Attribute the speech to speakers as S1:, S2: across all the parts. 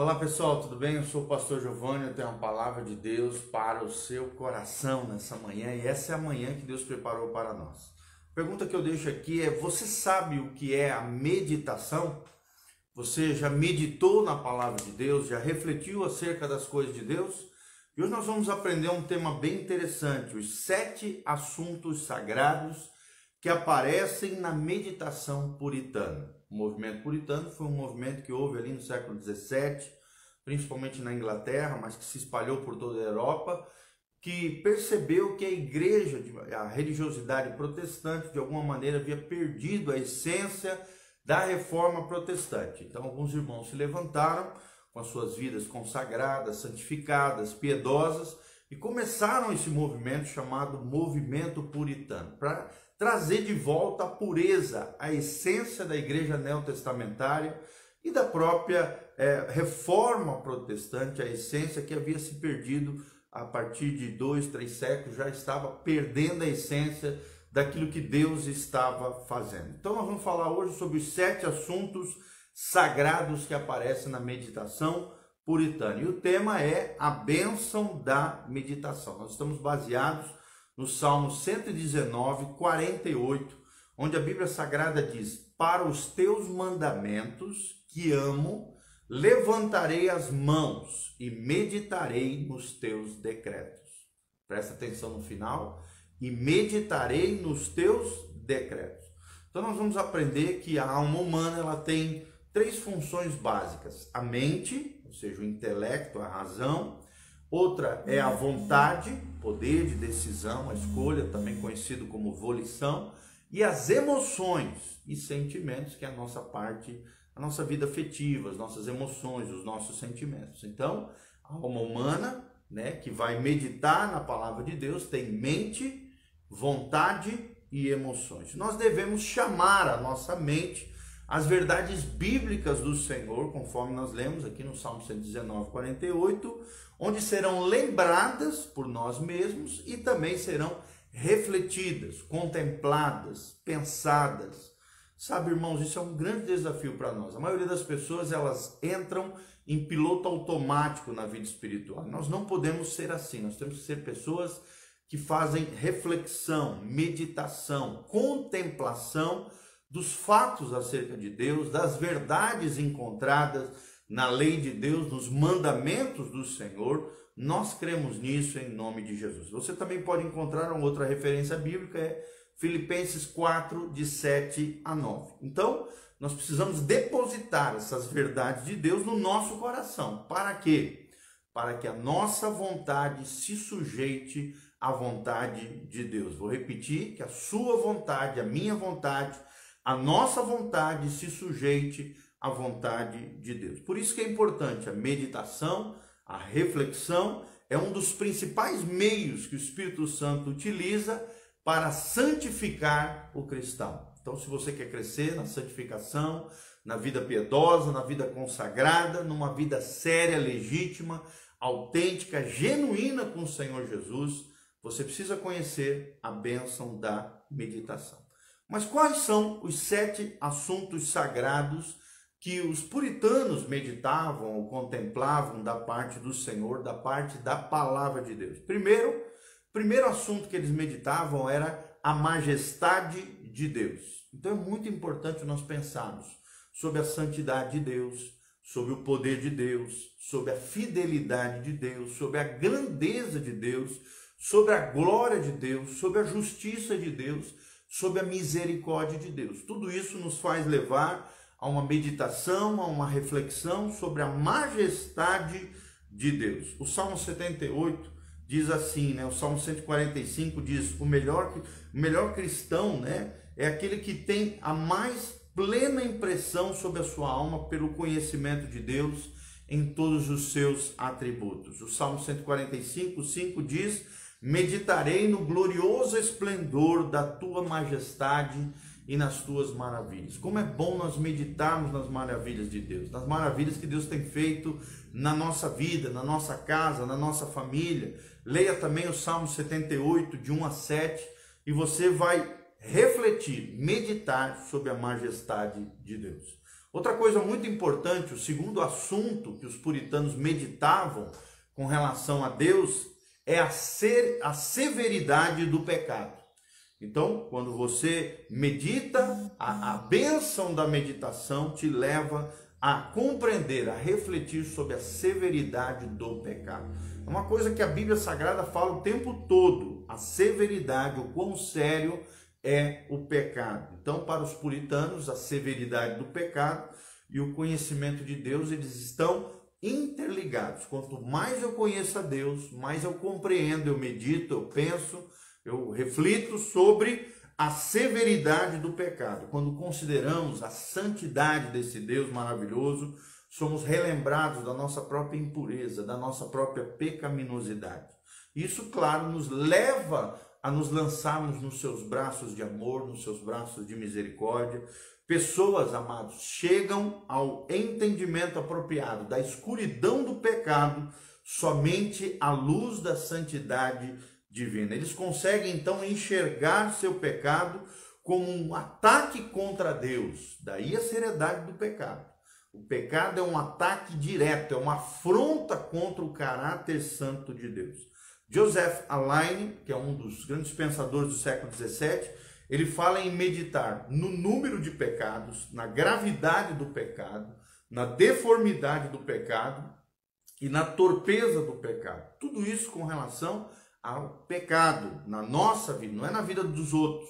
S1: Olá pessoal, tudo bem? Eu sou o pastor Giovanni, eu tenho uma palavra de Deus para o seu coração nessa manhã e essa é a manhã que Deus preparou para nós. A pergunta que eu deixo aqui é: você sabe o que é a meditação? Você já meditou na palavra de Deus? Já refletiu acerca das coisas de Deus? E hoje nós vamos aprender um tema bem interessante, os 7 assuntos sagrados que aparecem na meditação puritana. O movimento puritano foi um movimento que houve ali no século XVII, principalmente na Inglaterra, mas que se espalhou por toda a Europa, que percebeu que a igreja, a religiosidade protestante, de alguma maneira havia perdido a essência da reforma protestante. Então alguns irmãos se levantaram com as suas vidas consagradas, santificadas, piedosas, e começaram esse movimento chamado movimento puritano, para trazer de volta a pureza, a essência da igreja neotestamentária e da própria reforma protestante, a essência que havia se perdido a partir de 2, 3 séculos, já estava perdendo a essência daquilo que Deus estava fazendo. Então nós vamos falar hoje sobre os 7 assuntos sagrados que aparecem na meditação puritana. E o tema é a bênção da meditação. Nós estamos baseados no Salmo 119, 48, onde a Bíblia Sagrada diz: para os teus mandamentos que amo, levantarei as mãos e meditarei nos teus decretos. Presta atenção no final: e meditarei nos teus decretos. Então nós vamos aprender que a alma humana ela tem 3 funções básicas: a mente, ou seja, o intelecto, a razão. Outra é a vontade, poder de decisão, a escolha, também conhecido como volição, e as emoções e sentimentos, que é a nossa parte, a nossa vida afetiva, as nossas emoções, os nossos sentimentos. Então, a alma humana, que vai meditar na palavra de Deus, tem mente, vontade e emoções. Nós devemos chamar a nossa mente as verdades bíblicas do Senhor, conforme nós lemos aqui no Salmo 119, 48, onde serão lembradas por nós mesmos e também serão refletidas, contempladas, pensadas. Sabe, irmãos, isso é um grande desafio para nós. A maioria das pessoas, elas entram em piloto automático na vida espiritual. Nós não podemos ser assim, nós temos que ser pessoas que fazem reflexão, meditação, contemplação dos fatos acerca de Deus, das verdades encontradas na lei de Deus, nos mandamentos do Senhor. Nós cremos nisso em nome de Jesus. Você também pode encontrar uma outra referência bíblica, é Filipenses 4, de 7 a 9. Então, nós precisamos depositar essas verdades de Deus no nosso coração. Para quê? Para que a nossa vontade se sujeite à vontade de Deus. Vou repetir: que a sua vontade, a minha vontade, a nossa vontade se sujeite à vontade de Deus. Por isso que é importante a meditação, a reflexão, é um dos principais meios que o Espírito Santo utiliza para santificar o cristão. Então, se você quer crescer na santificação, na vida piedosa, na vida consagrada, numa vida séria, legítima, autêntica, genuína com o Senhor Jesus, você precisa conhecer a bênção da meditação. Mas quais são os 7 assuntos sagrados que os puritanos meditavam ou contemplavam da parte do Senhor, da parte da palavra de Deus? Primeiro assunto que eles meditavam era a majestade de Deus. Então é muito importante nós pensarmos sobre a santidade de Deus, sobre o poder de Deus, sobre a fidelidade de Deus, sobre a grandeza de Deus, sobre a glória de Deus, sobre a justiça de Deus, sobre a misericórdia de Deus. Tudo isso nos faz levar a uma meditação, a uma reflexão sobre a majestade de Deus. O Salmo 78 diz assim, o Salmo 145 diz: o melhor cristão, é aquele que tem a mais plena impressão sobre a sua alma pelo conhecimento de Deus em todos os seus atributos. O Salmo 145, 5 diz: meditarei no glorioso esplendor da tua majestade e nas tuas maravilhas. Como é bom nós meditarmos nas maravilhas de Deus, nas maravilhas que Deus tem feito na nossa vida, na nossa casa, na nossa família. Leia também o Salmo 78, de 1 a 7, e você vai refletir, meditar sobre a majestade de Deus. Outra coisa muito importante, o segundo assunto que os puritanos meditavam com relação a Deus é a severidade do pecado. Então, quando você medita, a bênção da meditação te leva a compreender, a refletir sobre a severidade do pecado. É uma coisa que a Bíblia Sagrada fala o tempo todo, a severidade, o quão sério é o pecado. Então, para os puritanos, a severidade do pecado e o conhecimento de Deus, eles estão interligados. Quanto mais eu conheço a Deus, mais eu compreendo, eu medito, eu penso, eu reflito sobre a severidade do pecado. Quando consideramos a santidade desse Deus maravilhoso, somos relembrados da nossa própria impureza, da nossa própria pecaminosidade. Isso, claro, nos leva a nos lançarmos nos seus braços de amor, nos seus braços de misericórdia. Pessoas, amados, chegam ao entendimento apropriado da escuridão do pecado somente à luz da santidade divina. Eles conseguem então enxergar seu pecado como um ataque contra Deus. Daí a seriedade do pecado. O pecado é um ataque direto, é uma afronta contra o caráter santo de Deus. Joseph Alleine, que é um dos grandes pensadores do século XVII, ele fala em meditar no número de pecados, na gravidade do pecado, na deformidade do pecado e na torpeza do pecado. Tudo isso com relação ao pecado na nossa vida, não é na vida dos outros,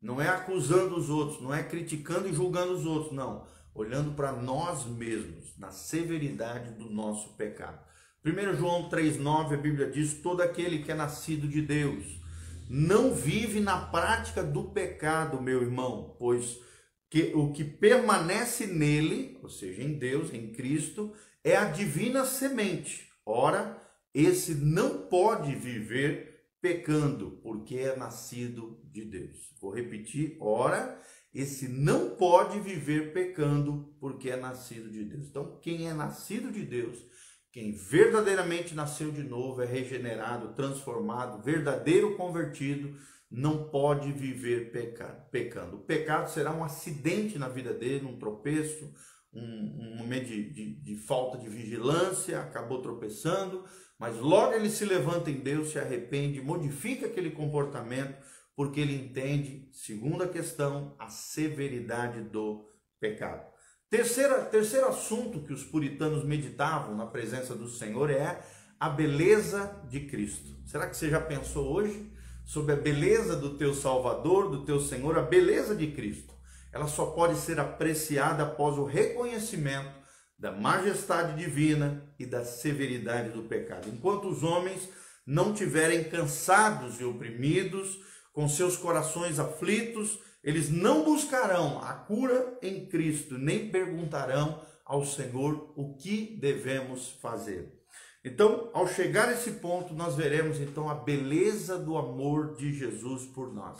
S1: não é acusando os outros, não é criticando e julgando os outros, não. Olhando para nós mesmos, na severidade do nosso pecado. 1 João 3,9, a Bíblia diz: todo aquele que é nascido de Deus não vive na prática do pecado, meu irmão, pois o que permanece nele, ou seja, em Deus, em Cristo, é a divina semente. Ora, esse não pode viver pecando, porque é nascido de Deus. Vou repetir: ora, esse não pode viver pecando, porque é nascido de Deus. Então, quem é nascido de Deus, quem verdadeiramente nasceu de novo, é regenerado, transformado, verdadeiro convertido, não pode viver pecando. O pecado será um acidente na vida dele, um tropeço, um momento de falta de vigilância, acabou tropeçando, mas logo ele se levanta em Deus, se arrepende, modifica aquele comportamento, porque ele entende, segunda questão, a severidade do pecado. Terceiro assunto que os puritanos meditavam na presença do Senhor é a beleza de Cristo. Será que você já pensou hoje sobre a beleza do teu Salvador, do teu Senhor, a beleza de Cristo? Ela só pode ser apreciada após o reconhecimento da majestade divina e da severidade do pecado. Enquanto os homens não tiverem cansados e oprimidos, com seus corações aflitos, eles não buscarão a cura em Cristo, nem perguntarão ao Senhor o que devemos fazer. Então, ao chegar a esse ponto, nós veremos então a beleza do amor de Jesus por nós.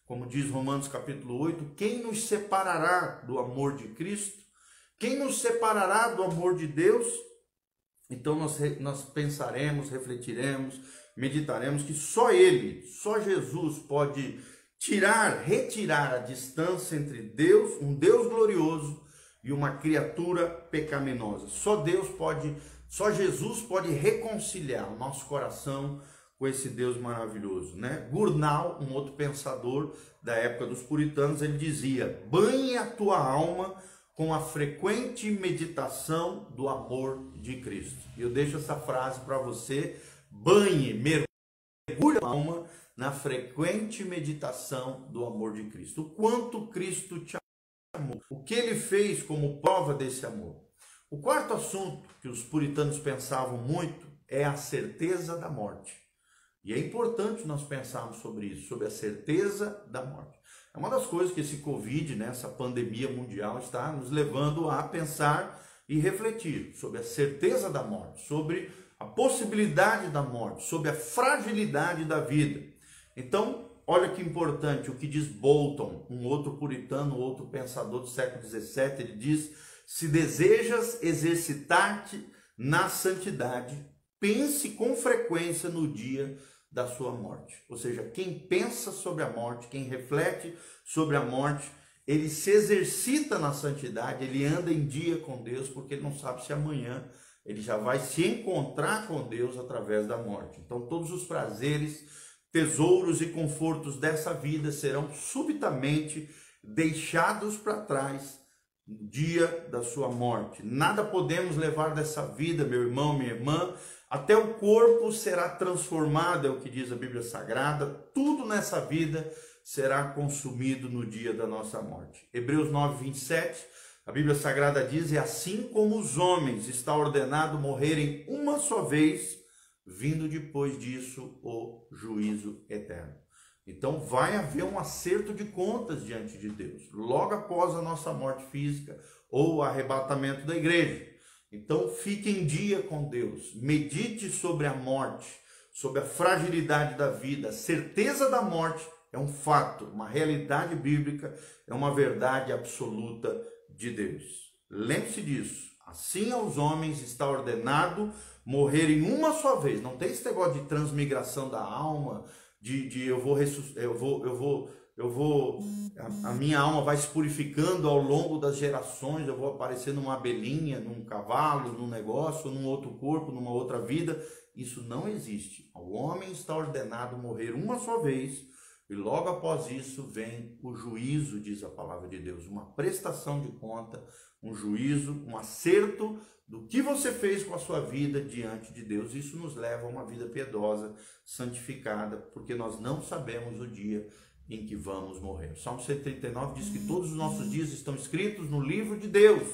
S1: Como diz Romanos capítulo 8, quem nos separará do amor de Cristo? Quem nos separará do amor de Deus? Então nós pensaremos, refletiremos, meditaremos que só Ele, só Jesus pode retirar a distância entre Deus, um Deus glorioso, e uma criatura pecaminosa. Só Jesus pode reconciliar o nosso coração com esse Deus maravilhoso, né? Gurnall, um outro pensador da época dos puritanos, ele dizia: banhe a tua alma com a frequente meditação do amor de Cristo. E eu deixo essa frase para você: banhe, mergulhe a alma na frequente meditação do amor de Cristo. O quanto Cristo te amou, o que ele fez como prova desse amor. O quarto assunto que os puritanos pensavam muito é a certeza da morte. E é importante nós pensarmos sobre isso, sobre a certeza da morte. É uma das coisas que esse Covid, né, essa pandemia mundial, está nos levando a pensar e refletir sobre a certeza da morte, sobre a possibilidade da morte, sobre a fragilidade da vida. Então, olha que importante o que diz Bolton, um outro puritano, outro pensador do século XVII, ele diz: se desejas exercitar-te na santidade, pense com frequência no dia da sua morte. Ou seja, quem pensa sobre a morte, quem reflete sobre a morte, ele se exercita na santidade, ele anda em dia com Deus, porque ele não sabe se amanhã ele já vai se encontrar com Deus através da morte. Então todos os prazeres, tesouros e confortos dessa vida serão subitamente deixados para trás no dia da sua morte. Nada podemos levar dessa vida, meu irmão, minha irmã, até o corpo será transformado, é o que diz a Bíblia Sagrada, tudo nessa vida será consumido no dia da nossa morte. Hebreus 9, 27, a Bíblia Sagrada diz, é assim como os homens está ordenado morrerem uma só vez, vindo depois disso o juízo eterno. Então vai haver um acerto de contas diante de Deus, logo após a nossa morte física ou o arrebatamento da igreja. Então fique em dia com Deus, medite sobre a morte, sobre a fragilidade da vida. A certeza da morte é um fato, uma realidade bíblica, é uma verdade absoluta de Deus. Lembre-se disso, assim aos homens está ordenado morrerem uma só vez. Não tem esse negócio de transmigração da alma, a minha alma vai se purificando ao longo das gerações, eu vou aparecer numa abelhinha, num cavalo, num negócio, num outro corpo, numa outra vida. Isso não existe. O homem está ordenado morrer uma só vez, e logo após isso vem o juízo, diz a palavra de Deus, uma prestação de conta, um juízo, um acerto do que você fez com a sua vida diante de Deus. Isso nos leva a uma vida piedosa, santificada, porque nós não sabemos o dia em que vamos morrer. O Salmo 139 diz que todos os nossos dias estão escritos no livro de Deus.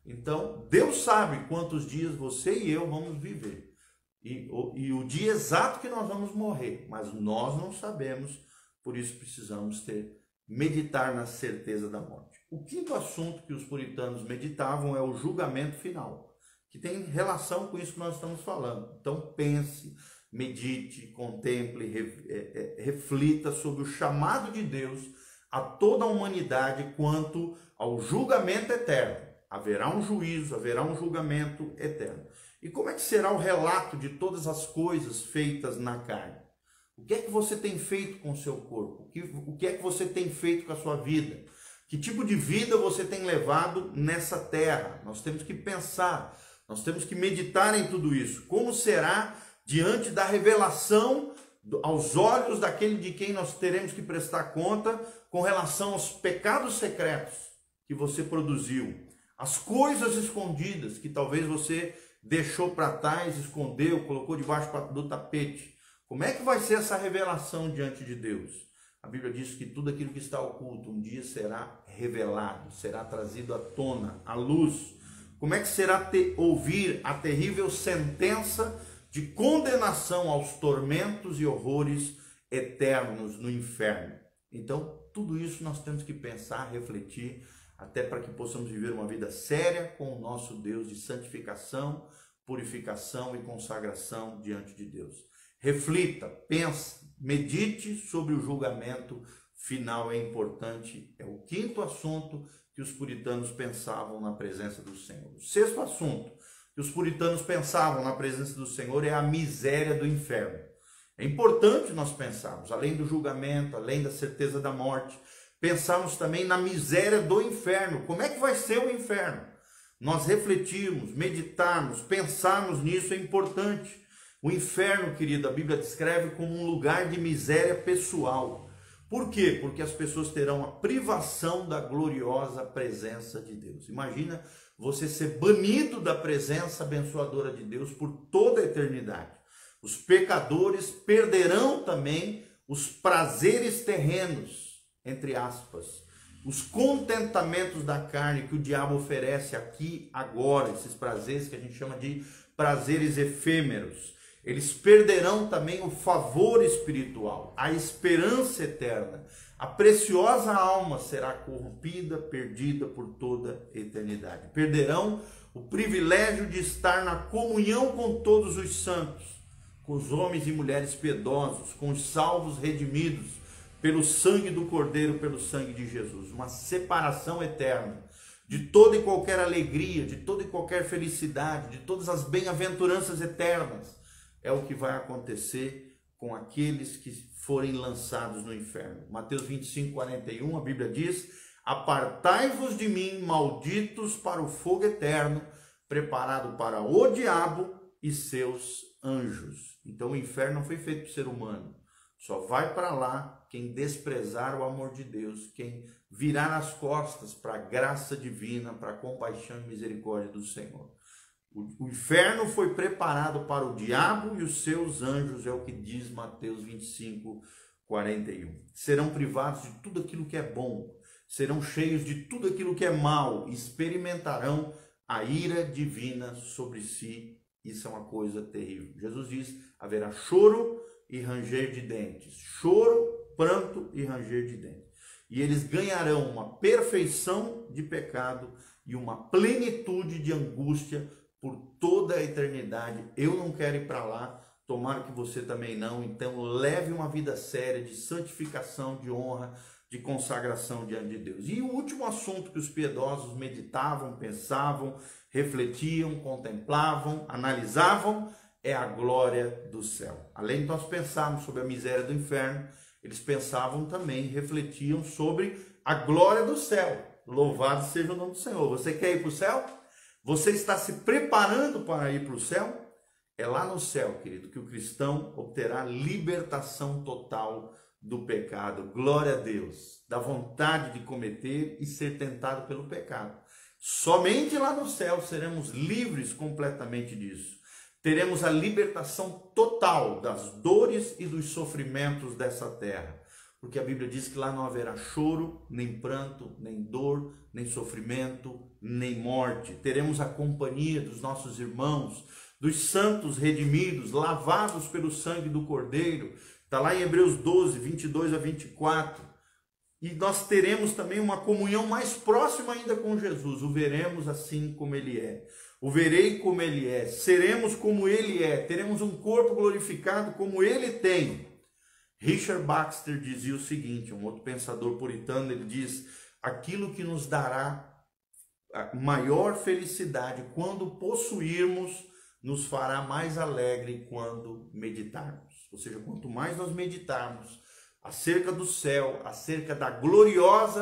S1: Então, Deus sabe quantos dias você e eu vamos viver. E o dia exato que nós vamos morrer, mas nós não sabemos, por isso precisamos meditar na certeza da morte. O quinto assunto que os puritanos meditavam é o julgamento final, que tem relação com isso que nós estamos falando. Então pense, medite, contemple, reflita sobre o chamado de Deus a toda a humanidade quanto ao julgamento eterno. Haverá um juízo, haverá um julgamento eterno. E como é que será o relato de todas as coisas feitas na carne? O que é que você tem feito com o seu corpo? O que é que você tem feito com a sua vida? Que tipo de vida você tem levado nessa terra? Nós temos que pensar, nós temos que meditar em tudo isso. Como será diante da revelação aos olhos daquele de quem nós teremos que prestar conta com relação aos pecados secretos que você produziu, as coisas escondidas que talvez você deixou para trás, escondeu, colocou debaixo do tapete? Como é que vai ser essa revelação diante de Deus? A Bíblia diz que tudo aquilo que está oculto um dia será revelado, será trazido à tona, à luz. Como é que será ouvir a terrível sentença de condenação aos tormentos e horrores eternos no inferno? Então, tudo isso nós temos que pensar, refletir, até para que possamos viver uma vida séria com o nosso Deus de santificação, purificação e consagração diante de Deus. Reflita, pense, medite sobre o julgamento final, é importante. É o quinto assunto que os puritanos pensavam na presença do Senhor. O sexto assunto que os puritanos pensavam na presença do Senhor é a miséria do inferno. É importante nós pensarmos, além do julgamento, além da certeza da morte, pensarmos também na miséria do inferno. Como é que vai ser o inferno? Nós refletirmos, meditarmos, pensarmos nisso é importante. O inferno, querido, a Bíblia descreve como um lugar de miséria pessoal. Por quê? Porque as pessoas terão a privação da gloriosa presença de Deus. Imagina você ser banido da presença abençoadora de Deus por toda a eternidade. Os pecadores perderão também os prazeres terrenos, entre aspas, os contentamentos da carne que o diabo oferece aqui agora, esses prazeres que a gente chama de prazeres efêmeros. Eles perderão também o favor espiritual, a esperança eterna. A preciosa alma será corrompida, perdida por toda a eternidade. Perderão o privilégio de estar na comunhão com todos os santos, com os homens e mulheres piedosos, com os salvos redimidos pelo sangue do Cordeiro, pelo sangue de Jesus. Uma separação eterna de toda e qualquer alegria, de toda e qualquer felicidade, de todas as bem-aventuranças eternas. É o que vai acontecer com aqueles que forem lançados no inferno. Mateus 25, 41, a Bíblia diz: Apartai-vos de mim, malditos, para o fogo eterno, preparado para o diabo e seus anjos. Então o inferno não foi feito para o ser humano. Só vai para lá quem desprezar o amor de Deus, quem virar as costas para a graça divina, para a compaixão e misericórdia do Senhor. O inferno foi preparado para o diabo e os seus anjos, é o que diz Mateus 25, 41. Serão privados de tudo aquilo que é bom, serão cheios de tudo aquilo que é mal, experimentarão a ira divina sobre si. Isso é uma coisa terrível. Jesus diz, haverá choro e ranger de dentes. Choro, pranto e ranger de dentes. E eles ganharão uma perfeição de pecado e uma plenitude de angústia por toda a eternidade. Eu não quero ir para lá, tomara que você também não. Então leve uma vida séria de santificação, de honra, de consagração diante de Deus. E o último assunto que os piedosos meditavam, pensavam, refletiam, contemplavam, analisavam, é a glória do céu. Além de nós pensarmos sobre a miséria do inferno, eles pensavam também, refletiam sobre a glória do céu. Louvado seja o nome do Senhor. Você quer ir para o céu? Você está se preparando para ir para o céu? É lá no céu, querido, que o cristão obterá libertação total do pecado. Glória a Deus. Da vontade de cometer e ser tentado pelo pecado. Somente lá no céu seremos livres completamente disso. Teremos a libertação total das dores e dos sofrimentos dessa terra. Porque a Bíblia diz que lá não haverá choro, nem pranto, nem dor, nem sofrimento, nem morte. Teremos a companhia dos nossos irmãos, dos santos redimidos, lavados pelo sangue do Cordeiro. Está lá em Hebreus 12, 22 a 24. E nós teremos também uma comunhão mais próxima ainda com Jesus. O veremos assim como Ele é. O verei como Ele é. Seremos como Ele é. Teremos um corpo glorificado como Ele tem. Richard Baxter dizia o seguinte, um outro pensador puritano, ele diz, aquilo que nos dará a maior felicidade quando possuirmos, nos fará mais alegre quando meditarmos. Ou seja, quanto mais nós meditarmos acerca do céu, acerca da glorioso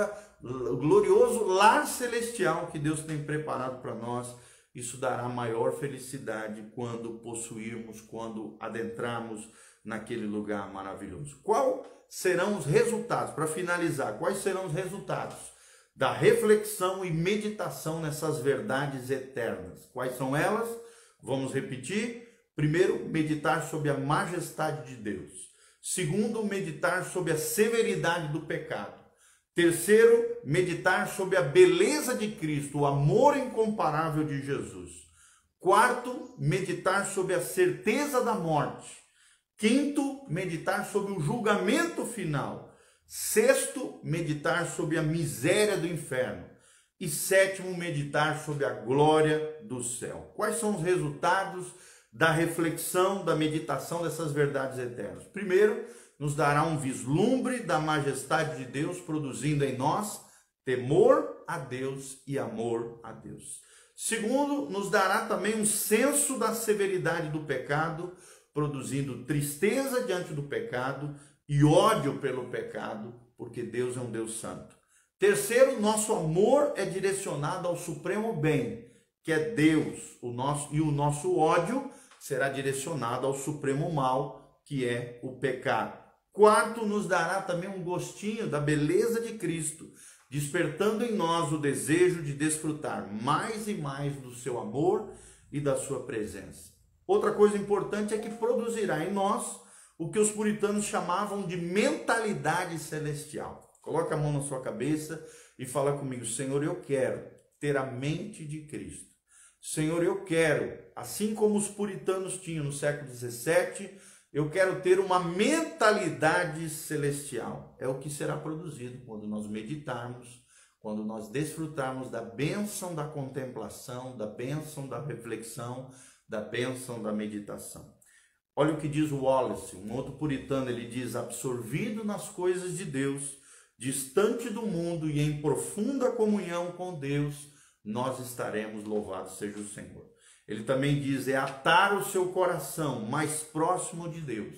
S1: lar celestial que Deus tem preparado para nós, isso dará maior felicidade quando possuirmos, quando adentrarmos naquele lugar maravilhoso. Quais serão os resultados? Para finalizar, quais serão os resultados da reflexão e meditação nessas verdades eternas? Quais são elas? Vamos repetir. Primeiro, meditar sobre a majestade de Deus. Segundo, meditar sobre a severidade do pecado. Terceiro, meditar sobre a beleza de Cristo, o amor incomparável de Jesus. Quarto, meditar sobre a certeza da morte. Quinto, meditar sobre o julgamento final. Sexto, meditar sobre a miséria do inferno. E sétimo, meditar sobre a glória do céu. Quais são os resultados da reflexão, da meditação dessas verdades eternas? Primeiro, nos dará um vislumbre da majestade de Deus, produzindo em nós temor a Deus e amor a Deus. Segundo, nos dará também um senso da severidade do pecado, produzindo tristeza diante do pecado e ódio pelo pecado, porque Deus é um Deus santo. Terceiro, nosso amor é direcionado ao supremo bem, que é Deus, e o nosso ódio será direcionado ao supremo mal, que é o pecado. Quarto, nos dará também um gostinho da beleza de Cristo, despertando em nós o desejo de desfrutar mais e mais do seu amor e da sua presença. Outra coisa importante é que produzirá em nós o que os puritanos chamavam de mentalidade celestial. Coloca a mão na sua cabeça e fala comigo: Senhor, eu quero ter a mente de Cristo. Senhor, eu quero, assim como os puritanos tinham no século XVII, eu quero ter uma mentalidade celestial. É o que será produzido quando nós meditarmos, quando nós desfrutarmos da bênção da contemplação, da bênção da reflexão, da bênção da meditação. Olha o que diz Wallace, um outro puritano, ele diz: absorvido nas coisas de Deus, distante do mundo e em profunda comunhão com Deus, nós estaremos, louvado seja o Senhor. Ele também diz: é atar o seu coração mais próximo de Deus,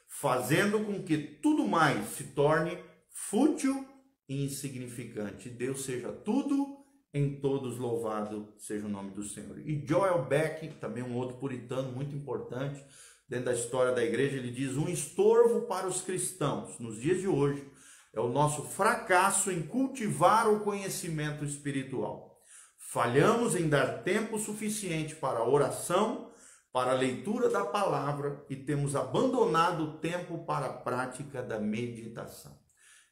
S1: fazendo com que tudo mais se torne fútil e insignificante. Deus seja tudo em todos, louvado seja o nome do Senhor. E Joel Beck, também um outro puritano muito importante dentro da história da igreja, ele diz: um estorvo para os cristãos nos dias de hoje é o nosso fracasso em cultivar o conhecimento espiritual. Falhamos em dar tempo suficiente para a oração, para a leitura da palavra, e temos abandonado o tempo para a prática da meditação.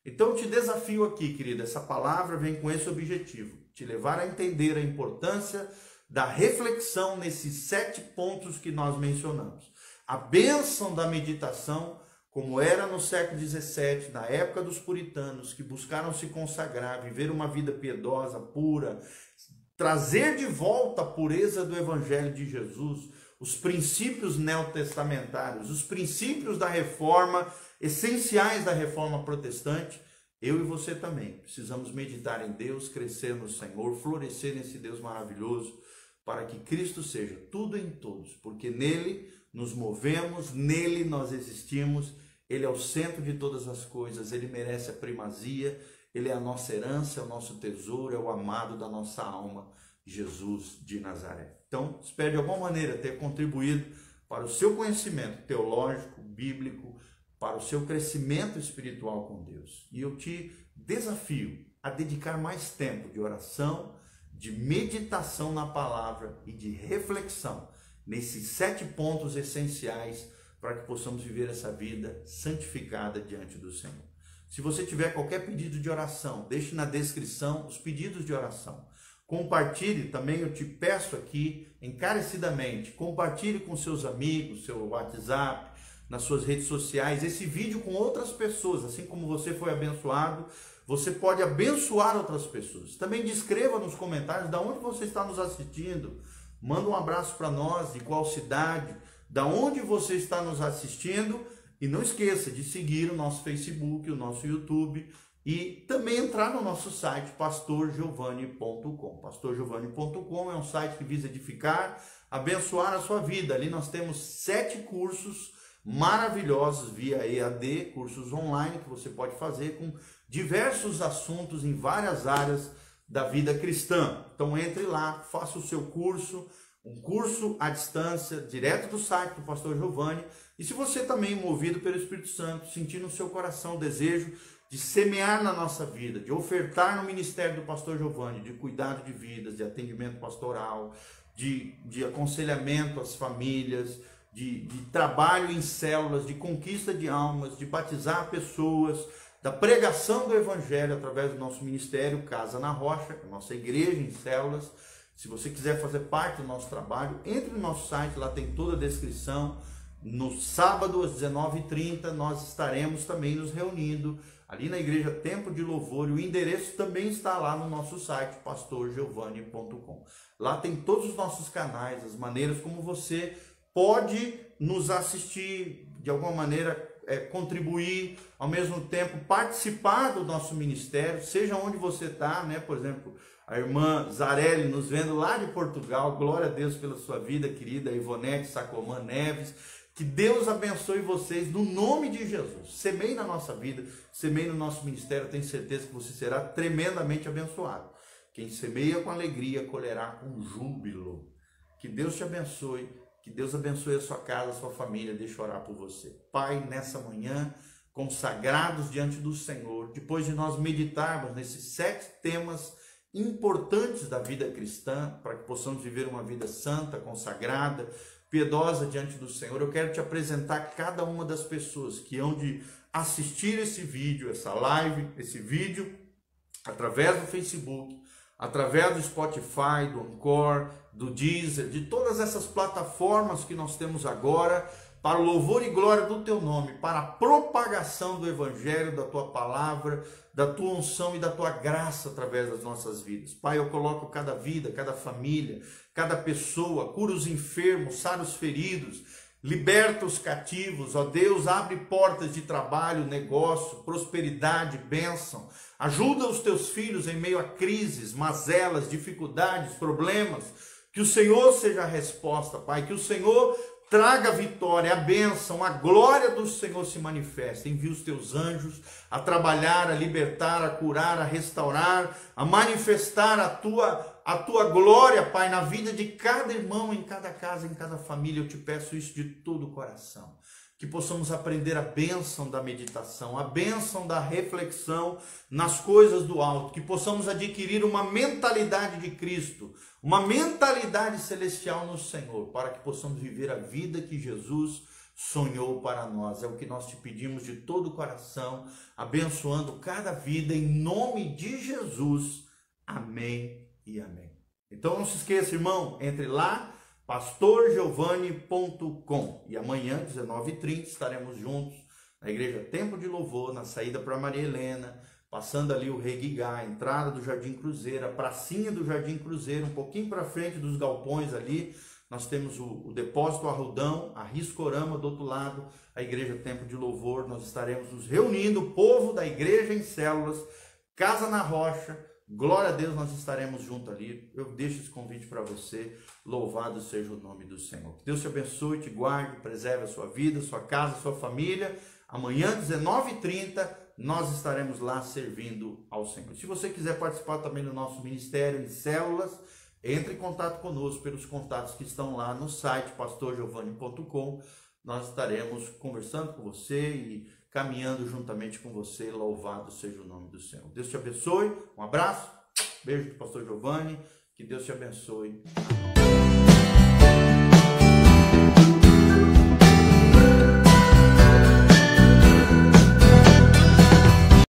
S1: Então eu te desafio aqui, querida, essa palavra vem com esse objetivo, te levar a entender a importância da reflexão nesses 7 pontos que nós mencionamos. A bênção da meditação, como era no século XVII, na época dos puritanos, que buscaram se consagrar, viver uma vida piedosa, pura, trazer de volta a pureza do Evangelho de Jesus, os princípios neotestamentários, os princípios da reforma, essenciais da reforma protestante. Eu e você também precisamos meditar em Deus, crescer no Senhor, florescer nesse Deus maravilhoso, para que Cristo seja tudo em todos, porque nele nos movemos, nele nós existimos, ele é o centro de todas as coisas, ele merece a primazia, ele é a nossa herança, é o nosso tesouro, é o amado da nossa alma, Jesus de Nazaré. Então, espero de alguma maneira ter contribuído para o seu conhecimento teológico, bíblico, para o seu crescimento espiritual com Deus. E eu te desafio a dedicar mais tempo de oração, de meditação na palavra e de reflexão nesses 7 pontos essenciais para que possamos viver essa vida santificada diante do Senhor. Se você tiver qualquer pedido de oração, deixe na descrição os pedidos de oração. Compartilhe também, eu te peço aqui encarecidamente, compartilhe com seus amigos, seu WhatsApp, nas suas redes sociais, esse vídeo com outras pessoas. Assim como você foi abençoado, você pode abençoar outras pessoas. Também descreva nos comentários de onde você está nos assistindo. Manda um abraço para nós, de qual cidade, da onde você está nos assistindo. E não esqueça de seguir o nosso Facebook, o nosso YouTube e também entrar no nosso site pastorgiovanni.com. Pastorgiovanni.com é um site que visa edificar, abençoar a sua vida. Ali nós temos 7 cursos maravilhosos via EAD, cursos online que você pode fazer com diversos assuntos em várias áreas da vida cristã. Então entre lá, faça o seu curso, um curso à distância, direto do site do Pastor Giovanni. E se você também, movido pelo Espírito Santo, sentir no seu coração o desejo de semear na nossa vida, de ofertar no ministério do Pastor Giovanni, de cuidado de vidas, de atendimento pastoral, de aconselhamento às famílias, de trabalho em células, de conquista de almas, de batizar pessoas, da pregação do Evangelho através do nosso ministério Casa na Rocha, a nossa igreja em células. Se você quiser fazer parte do nosso trabalho, entre no nosso site, lá tem toda a descrição. No sábado às 19h30 nós estaremos também nos reunindo ali na igreja Tempo de Louvor, e o endereço também está lá no nosso site pastorgiovanni.com. Lá tem todos os nossos canais, as maneiras como você pode nos assistir, de alguma maneira contribuir, ao mesmo tempo participar do nosso ministério, seja onde você está, né? Por exemplo, a irmã Zarelli nos vendo lá de Portugal. Glória a Deus pela sua vida, querida Ivonete Sacomã Neves. Que Deus abençoe vocês no nome de Jesus. Semeie na nossa vida, semeie no nosso ministério. Tenho certeza que você será tremendamente abençoado. Quem semeia com alegria, colherá com júbilo. Que Deus te abençoe. Que Deus abençoe a sua casa, a sua família. Deixa eu orar por você. Pai, nessa manhã, consagrados diante do Senhor, depois de nós meditarmos nesses 7 temas importantes da vida cristã, para que possamos viver uma vida santa, consagrada, piedosa diante do Senhor, eu quero te apresentar cada uma das pessoas que hão de assistir esse vídeo, essa live, esse vídeo, através do Facebook, através do Spotify, do Anchor, do Deezer, de todas essas plataformas que nós temos agora, para o louvor e glória do teu nome, para a propagação do Evangelho, da tua palavra, da tua unção e da tua graça através das nossas vidas. Pai, eu coloco cada vida, cada família, cada pessoa, cura os enfermos, sara os feridos, liberta os cativos, ó Deus, abre portas de trabalho, negócio, prosperidade, bênção. Ajuda os teus filhos em meio a crises, mazelas, dificuldades, problemas. Que o Senhor seja a resposta, Pai, que o Senhor traga a vitória, a bênção, a glória do Senhor se manifesta. Envia os teus anjos a trabalhar, a libertar, a curar, a restaurar, a manifestar a tua glória, Pai, na vida de cada irmão, em cada casa, em cada família. Eu te peço isso de todo o coração. Que possamos aprender a bênção da meditação, a bênção da reflexão nas coisas do alto, que possamos adquirir uma mentalidade de Cristo, uma mentalidade celestial no Senhor, para que possamos viver a vida que Jesus sonhou para nós. É o que nós te pedimos de todo o coração, abençoando cada vida em nome de Jesus. Amém e amém. Então não se esqueça, irmão, entre lá, pastorgiovanni.com, e amanhã, 19h30, estaremos juntos na Igreja Tempo de Louvor, na saída para Maria Helena, passando ali o Rei Guigá, a entrada do Jardim Cruzeiro, a pracinha do Jardim Cruzeiro, um pouquinho para frente dos galpões ali, nós temos o Depósito Arrudão, a Riscorama do outro lado, a Igreja Tempo de Louvor. Nós estaremos nos reunindo, o povo da igreja em células, Casa na Rocha. Glória a Deus, nós estaremos juntos ali. Eu deixo esse convite para você. Louvado seja o nome do Senhor. Que Deus te abençoe, te guarde, preserve a sua vida, sua casa, sua família. Amanhã, 19h30, nós estaremos lá servindo ao Senhor. Se você quiser participar também do nosso ministério em células, entre em contato conosco pelos contatos que estão lá no site pastorgiovanni.com. Nós estaremos conversando com você e caminhando juntamente com você. Louvado seja o nome do Senhor. Deus te abençoe. Um abraço. Beijo do pastor Giovanni. Que Deus te abençoe. Amém.